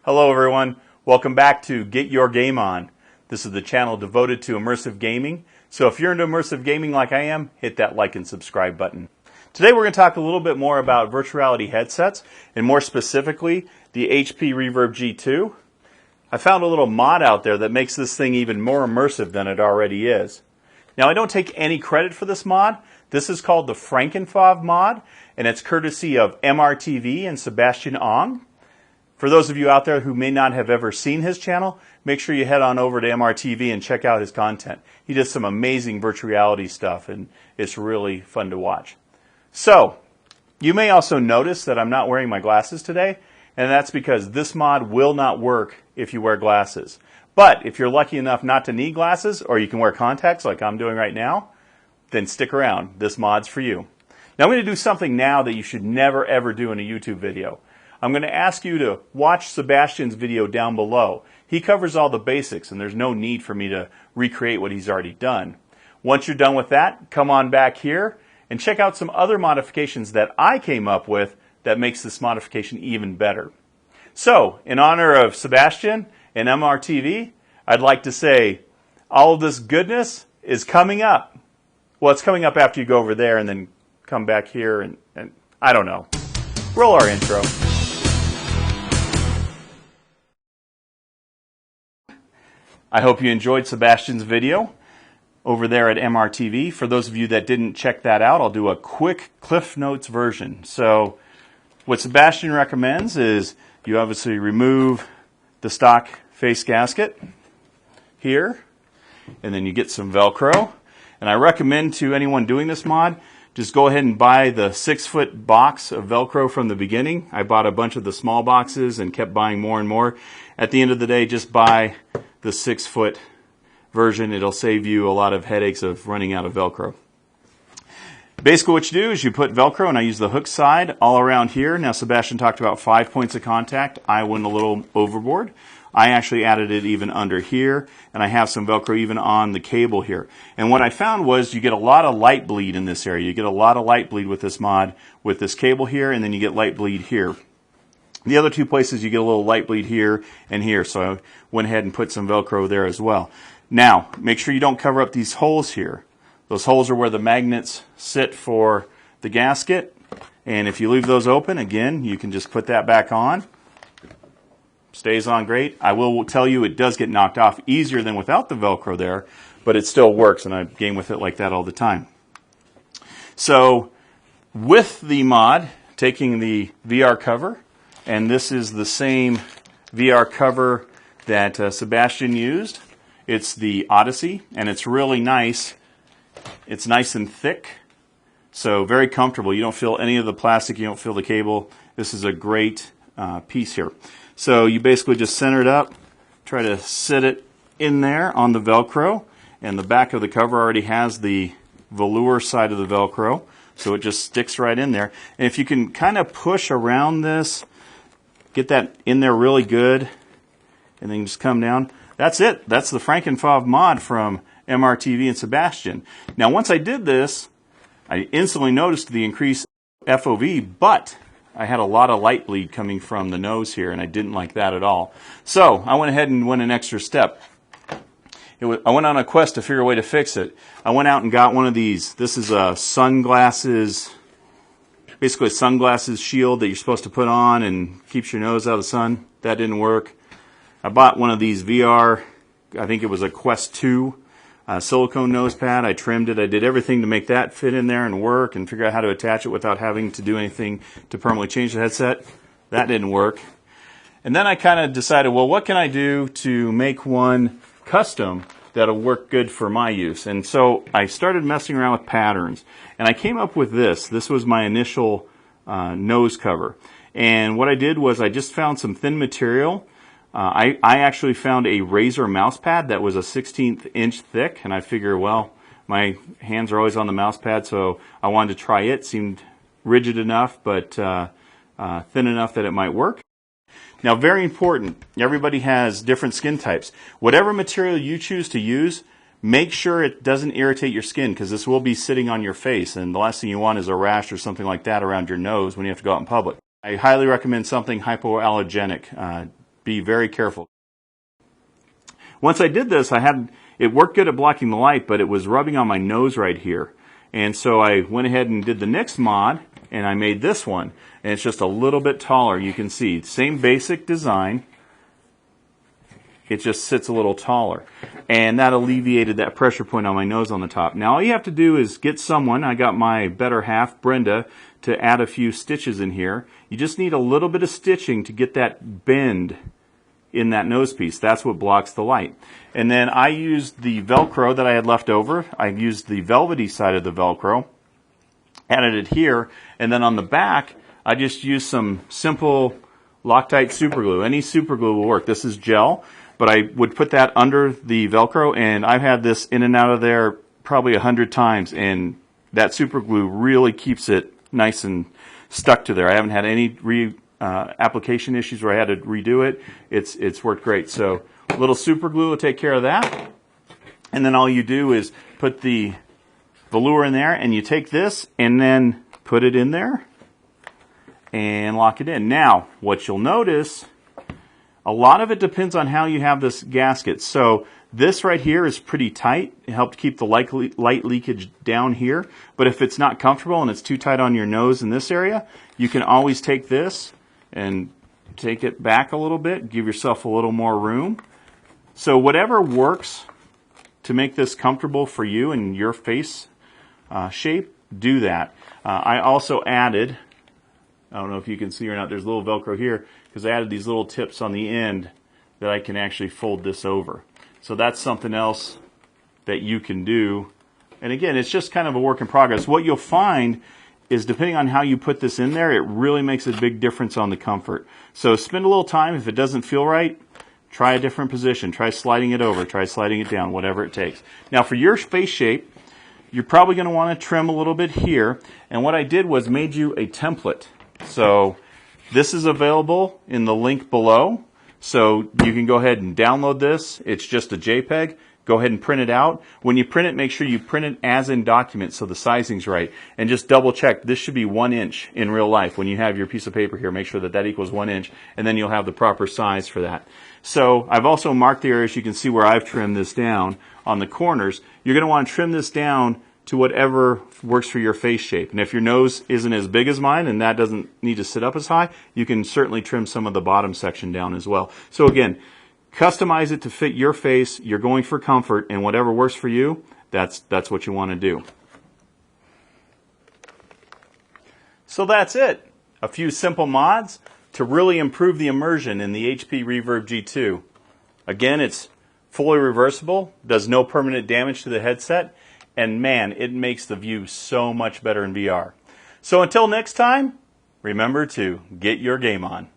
Hello everyone, welcome back to Get Your Game On. This is the channel devoted to immersive gaming, so if you're into immersive gaming like I am, hit that like and subscribe button. Today we're going to talk a little bit more about virtual reality headsets, and more specifically, the HP Reverb G2. I found a little mod out there that makes this thing even more immersive than it already is. Now I don't take any credit for this mod. This is called the Franken-Fov Mod, and it's courtesy of MRTV and Sebastian Ong. For those of you out there who may not have ever seen his channel, make sure you head on over to MRTV and check out his content. He does some amazing virtual reality stuff, and it's really fun to watch. So, you may also notice that I'm not wearing my glasses today, and that's because this mod will not work if you wear glasses. But if you're lucky enough not to need glasses, or you can wear contacts like I'm doing right now, then stick around. This mod's for you. Now I'm going to do something now that you should never ever do in a YouTube video. I'm going to ask you to watch Sebastian's video down below. He covers all the basics, and there's no need for me to recreate what he's already done. Once you're done with that, come on back here and check out some other modifications that I came up with that makes this modification even better. So, in honor of Sebastian and MRTV, I'd like to say all of this goodness is coming up. Well, it's coming up after you go over there and then come back here and I don't know. Roll our intro. I hope you enjoyed Sebastian's video over there at MRTV. For those of you that didn't check that out, I'll do a quick Cliff Notes version. So what Sebastian recommends is you obviously remove the stock face gasket here, and then you get some Velcro. And I recommend to anyone doing this mod, just go ahead and buy the 6-foot box of Velcro from the beginning. I bought a bunch of the small boxes and kept buying more and more. At the end of the day, just buy the 6-foot version. It'll save you a lot of headaches of running out of Velcro. Basically what you do is you put Velcro, and I use the hook side all around here. Now Sebastian talked about 5 points of contact. I went a little overboard. I actually added it even under here, and I have some Velcro even on the cable here. And what I found was you get a lot of light bleed in this area. You get a lot of light bleed with this mod, with this cable here, and then you get light bleed here. The other two places you get a little light bleed here and here, so I went ahead and put some Velcro there as well. Now, make sure you don't cover up these holes here. Those holes are where the magnets sit for the gasket, and if you leave those open, again, you can just put that back on. Stays on great. I will tell you it does get knocked off easier than without the Velcro there, but it still works, and I game with it like that all the time. So, with the mod, taking the VR cover, and this is the same VR cover that Sebastian used. It's the Odyssey, and it's really nice. It's nice and thick, so very comfortable. You don't feel any of the plastic. You don't feel the cable. This is a great piece here. So you basically just center it up, try to sit it in there on the Velcro, and the back of the cover already has the velour side of the Velcro, so it just sticks right in there. And if you can kind of push around this, get that in there really good, and then just come down. That's it. That's the Franken-Fov mod from MRTV and Sebastian. Now, once I did this, I instantly noticed the increased FOV, but I had a lot of light bleed coming from the nose here, and I didn't like that at all. So I went ahead and went an extra step. I went on a quest to figure a way to fix it. I went out and got one of these. This is a sunglasses, basically a sunglasses shield that you're supposed to put on and keeps your nose out of the sun. That didn't work. I bought one of these VR, I think it was a Quest 2 silicone nose pad. I trimmed it. I did everything to make that fit in there and work and figure out how to attach it without having to do anything to permanently change the headset. That didn't work. And then I kind of decided, well, what can I do to make one custom that'll work good for my use? And so I started messing around with patterns. And I came up with this. This was my initial nose cover. And what I did was I just found some thin material. I actually found a Razer mouse pad that was a 1/16 inch thick, and I figure, well, my hands are always on the mouse pad, so I wanted to try it. Seemed rigid enough, but thin enough that it might work. Now, very important, everybody has different skin types. Whatever material you choose to use, make sure it doesn't irritate your skin, because this will be sitting on your face, and the last thing you want is a rash or something like that around your nose when you have to go out in public. I highly recommend something hypoallergenic. be very careful. Once I did this, it worked good at blocking the light, but it was rubbing on my nose right here. And so I went ahead and did the next mod, and I made this one. And it's just a little bit taller. You can see, same basic design. It just sits a little taller. And that alleviated that pressure point on my nose on the top. Now all you have to do is get someone, I got my better half, Brenda, to add a few stitches in here. You just need a little bit of stitching to get that bend in that nose piece. That's what blocks the light. And then I used the Velcro that I had left over. I used the velvety side of the Velcro, added it here, and then on the back, I just used some simple Loctite super glue. Any super glue will work. This is gel, but I would put that under the Velcro, and I've had this in and out of there probably 100 times, and that super glue really keeps it nice and stuck to there. I haven't had any application issues where I had to redo it. It's worked great. So a little super glue will take care of that. And then all you do is put the velour in there, and you take this and then put it in there and lock it in. Now, what you'll notice, a lot of it depends on how you have this gasket. So this right here is pretty tight. It helped keep the light leakage down here. But if it's not comfortable and it's too tight on your nose in this area, you can always take this and take it back a little bit, give yourself a little more room. So whatever works to make this comfortable for you and your face shape, do that. I also added, I don't know if you can see or not, there's a little Velcro here, because I added these little tips on the end that I can actually fold this over. So that's something else that you can do. And again, it's just kind of a work in progress. What you'll find is depending on how you put this in there, it really makes a big difference on the comfort. So spend a little time. If it doesn't feel right, try a different position. Try sliding it over. Try sliding it down, whatever it takes. Now for your face shape, you're probably going to want to trim a little bit here. And what I did was made you a template. So this is available in the link below. So you can go ahead and download this. It's just a JPEG. Go ahead and print it out. When you print it, make sure you print it as in document so the sizing's right. And just double check. This should be 1 inch in real life. When you have your piece of paper here, make sure that that equals 1 inch, and then you'll have the proper size for that. So I've also marked the areas. You can see where I've trimmed this down on the corners. You're going to want to trim this down to whatever works for your face shape. And if your nose isn't as big as mine and that doesn't need to sit up as high, you can certainly trim some of the bottom section down as well. So again, customize it to fit your face. You're going for comfort, and whatever works for you, that's what you want to do. So that's it. A few simple mods to really improve the immersion in the HP Reverb G2. Again, it's fully reversible, does no permanent damage to the headset, and man, it makes the view so much better in VR. So until next time, remember to get your game on.